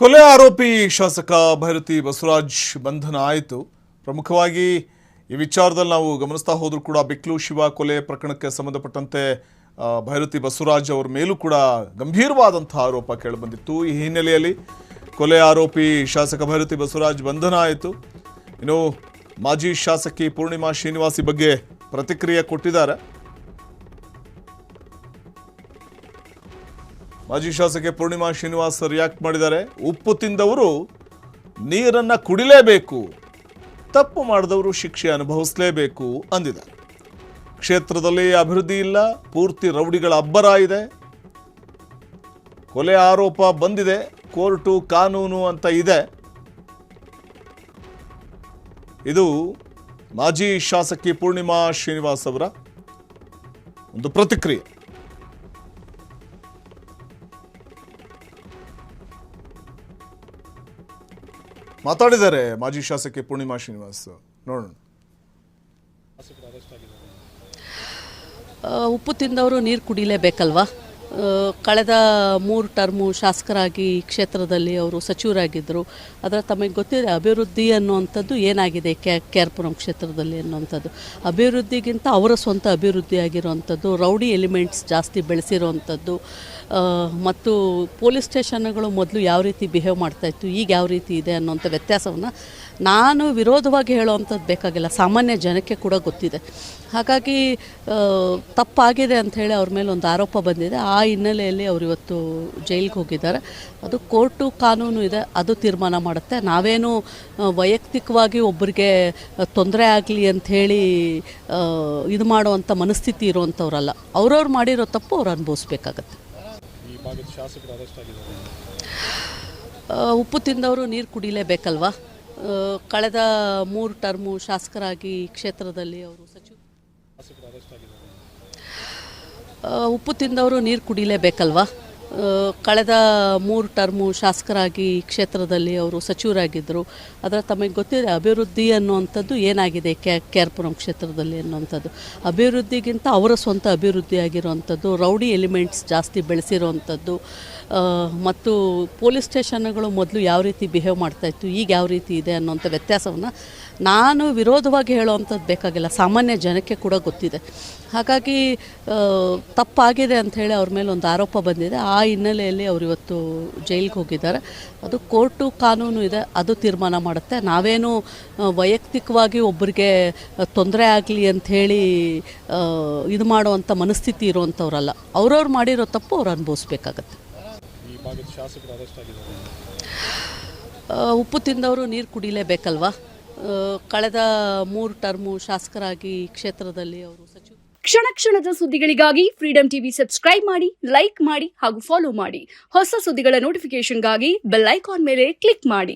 ಕೊಲೆ ಆರೋಪಿ ಶಾಸಕ ಭೈರತಿ ಬಸವರಾಜ್ ಬಂಧನ ಆಯಿತು. ಪ್ರಮುಖವಾಗಿ ಈ ವಿಚಾರದಲ್ಲಿ ನಾವು ಗಮನಿಸ್ತಾ ಹೋದರೂ ಕೂಡ ಬಿಕ್ಲು ಶಿವ ಕೊಲೆ ಪ್ರಕರಣಕ್ಕೆ ಸಂಬಂಧಪಟ್ಟಂತೆ ಭೈರತಿ ಬಸವರಾಜ್ ಅವರ ಮೇಲೂ ಕೂಡ ಗಂಭೀರವಾದಂತಹ ಆರೋಪ ಕೇಳಿಬಂದಿತ್ತು. ಈ ಹಿನ್ನೆಲೆಯಲ್ಲಿ ಕೊಲೆ ಆರೋಪಿ ಶಾಸಕ ಭೈರತಿ ಬಸವರಾಜ್ ಬಂಧನ ಆಯಿತು. ಇನ್ನು ಮಾಜಿ ಶಾಸಕಿ ಪೂರ್ಣಿಮಾ ಶ್ರೀನಿವಾಸ್ ಬಗ್ಗೆ ಪ್ರತಿಕ್ರಿಯೆ ಕೊಟ್ಟಿದ್ದಾರೆ. ಮಾಜಿ ಶಾಸಕಿ ಪೂರ್ಣಿಮಾ ಶ್ರೀನಿವಾಸ್ ರಿಯಾಕ್ಟ್ ಮಾಡಿದ್ದಾರೆ. ಉಪ್ಪು ತಿಂದವರು ನೀರನ್ನು ಕುಡಿಲೇಬೇಕು, ತಪ್ಪು ಮಾಡಿದವರು ಶಿಕ್ಷೆ ಅನುಭವಿಸಲೇಬೇಕು ಅಂದಿದ್ದಾರೆ. ಕ್ಷೇತ್ರದಲ್ಲಿ ಅಭಿವೃದ್ಧಿ ಇಲ್ಲ, ಪೂರ್ತಿ ರೌಡಿಗಳ ಅಬ್ಬರ ಇದೆ. ಕೊಲೆ ಆರೋಪ ಬಂದಿದೆ, ಕೋರ್ಟು ಕಾನೂನು ಅಂತ ಇದೆ. ಇದು ಮಾಜಿ ಶಾಸಕಿ ಪೂರ್ಣಿಮಾ ಶ್ರೀನಿವಾಸ್ ಅವರ ಒಂದು ಪ್ರತಿಕ್ರಿಯೆ. ಮಾತಾಡಿದ್ದಾರೆ ಮಾಜಿ ಶಾಸಕಿ ಪೂರ್ಣಿಮಾ ಶ್ರೀನಿವಾಸ್, ನೋಡೋಣ. ಉಪ್ಪು ತಿಂದವರು ನೀರು ಕುಡಿಲೇಬೇಕಲ್ವಾ? ಕಳೆದ 3 ಟರ್ಮು ಶಾಸಕರಾಗಿ ಕ್ಷೇತ್ರದಲ್ಲಿ ಅವರು ಸಚಿವರಾಗಿದ್ದರು. ಅದರ ತಮಗೆ ಗೊತ್ತಿದೆ ಅಭಿವೃದ್ಧಿ ಅನ್ನುವಂಥದ್ದು ಏನಾಗಿದೆ ಕೆ.ಆರ್.ಪುರಂ ಕ್ಷೇತ್ರದಲ್ಲಿ ಅನ್ನುವಂಥದ್ದು. ಅಭಿವೃದ್ಧಿಗಿಂತ ಅವರ ಸ್ವಂತ ಅಭಿವೃದ್ಧಿ ಆಗಿರುವಂಥದ್ದು, ರೌಡಿ ಎಲಿಮೆಂಟ್ಸ್ ಜಾಸ್ತಿ ಬೆಳೆಸಿರುವಂಥದ್ದು, ಮತ್ತು ಪೊಲೀಸ್ ಸ್ಟೇಷನ್ಗಳು ಮೊದಲು ಯಾವ ರೀತಿ ಬಿಹೇವ್ ಮಾಡ್ತಾಯಿತ್ತು, ಈಗ ಯಾವ ರೀತಿ ಇದೆ ಅನ್ನೋಂಥ ವ್ಯತ್ಯಾಸವನ್ನು ನಾನು ವಿರೋಧವಾಗಿ ಹೇಳೋವಂಥದ್ದು ಬೇಕಾಗಿಲ್ಲ, ಸಾಮಾನ್ಯ ಜನಕ್ಕೆ ಕೂಡ ಗೊತ್ತಿದೆ. ಹಾಗಾಗಿ ತಪ್ಪಾಗಿದೆ ಅಂಥೇಳಿ ಅವ್ರ ಮೇಲೆ ಒಂದು ಆರೋಪ ಬಂದಿದೆ. ಆ ಹಿನ್ನೆಲೆಯಲ್ಲಿ ಅವರು ಇವತ್ತು ಜೈಲಿಗೆ ಹೋಗಿದ್ದಾರೆ. ಅದು ಕೋರ್ಟು ಕಾನೂನು ಇದೆ, ಅದು ತೀರ್ಮಾನ ಮಾಡುತ್ತೆ. ನಾವೇನು ವೈಯಕ್ತಿಕವಾಗಿ ಒಬ್ಬರಿಗೆ ತೊಂದರೆ ಆಗಲಿ ಅಂಥೇಳಿ ಇದು ಮಾಡುವಂಥ ಮನಸ್ಥಿತಿ ಇರುವಂಥವ್ರಲ್ಲ. ಅವ್ರವ್ರು ಮಾಡಿರೋ ತಪ್ಪು ಅವ್ರು ಅನುಭವಿಸ್ಬೇಕಾಗತ್ತೆ. ಉಪ್ಪು ತಿಂದವರು ನೀರು ಕುಡಿಲೇಬೇಕಲ್ವಾ? ಕಳೆದ 3 ಟರ್ಮು ಶಾಸಕರಾಗಿ ಕ್ಷೇತ್ರದಲ್ಲಿ ಅವರು ಉಪ್ಪು ತಿಂದವರು ನೀರು ಕುಡಿಲೇಬೇಕಲ್ವಾ? ಕಳೆದ 3 ಟರ್ಮು ಶಾಸಕರಾಗಿ ಕ್ಷೇತ್ರದಲ್ಲಿ ಅವರು ಸಚಿವರಾಗಿದ್ದರು. ಅದರ ತಮಗೆ ಗೊತ್ತಿದೆ ಅಭಿವೃದ್ಧಿ ಅನ್ನುವಂಥದ್ದು ಏನಾಗಿದೆ ಕೆ.ಆರ್.ಪುರಂ ಕ್ಷೇತ್ರದಲ್ಲಿ ಅನ್ನುವಂಥದ್ದು. ಅಭಿವೃದ್ಧಿಗಿಂತ ಅವರ ಸ್ವಂತ ಅಭಿವೃದ್ಧಿ ಆಗಿರುವಂಥದ್ದು, ರೌಡಿ ಎಲಿಮೆಂಟ್ಸ್ ಜಾಸ್ತಿ ಬೆಳೆಸಿರುವಂಥದ್ದು, ಮತ್ತು ಪೊಲೀಸ್ ಸ್ಟೇಷನ್ಗಳು ಮೊದಲು ಯಾವ ರೀತಿ ಬಿಹೇವ್ ಮಾಡ್ತಾಯಿತ್ತು, ಈಗ ಯಾವ ರೀತಿ ಇದೆ ಅನ್ನೋಂಥ ವ್ಯತ್ಯಾಸವನ್ನು ನಾನು ವಿರೋಧವಾಗಿ ಹೇಳೋವಂಥದ್ದು ಬೇಕಾಗಿಲ್ಲ, ಸಾಮಾನ್ಯ ಜನಕ್ಕೆ ಕೂಡ ಗೊತ್ತಿದೆ. ಹಾಗಾಗಿ ತಪ್ಪಾಗಿದೆ ಅಂಥೇಳಿ ಅವ್ರ ಮೇಲೆ ಒಂದು ಆರೋಪ ಬಂದಿದೆ. ಆ ಹಿನ್ನೆಲೆಯಲ್ಲಿ ಅವರು ಇವತ್ತು ಜೈಲಿಗೆ ಹೋಗಿದ್ದಾರೆ. ಅದು ಕೋರ್ಟು ಕಾನೂನು ಇದೆ, ಅದು ತೀರ್ಮಾನ ಮಾಡುತ್ತೆ. ನಾವೇನು ವೈಯಕ್ತಿಕವಾಗಿ ಒಬ್ಬರಿಗೆ ತೊಂದರೆ ಆಗಲಿ ಅಂಥೇಳಿ ಇದು ಮಾಡುವಂಥ ಮನಸ್ಥಿತಿ ಇರುವಂಥವ್ರಲ್ಲ. ಅವ್ರವ್ರು ಮಾಡಿರೋ ತಪ್ಪು ಅವ್ರು ಅನುಭವಿಸ್ಬೇಕಾಗತ್ತೆ. ಉಪ್ಪು ತಿಂದವರು ನೀರು ಕುಡಿಲೇಬೇಕಲ್ವಾ? ಕಳೆದ 3 ಟರ್ಮು ಶಾಸಕರಾಗಿ ಕ್ಷೇತ್ರದಲ್ಲಿ ಅವರು ಕ್ಷಣ ಕ್ಷಣದ ಸುದ್ದಿಗಳಿಗಾಗಿ ಫ್ರೀಡಂ ಟಿವಿ ಸಬ್ಸ್ಕ್ರೈಬ್ ಮಾಡಿ, ಲೈಕ್ ಮಾಡಿ ಹಾಗೂ ಫಾಲೋ ಮಾಡಿ. ಹೊಸ ಸುದ್ದಿಗಳ ನೋಟಿಫಿಕೇಶನ್ಗಾಗಿ ಬೆಲ್ ಐಕಾನ್ ಮೇಲೆ ಕ್ಲಿಕ್ ಮಾಡಿ.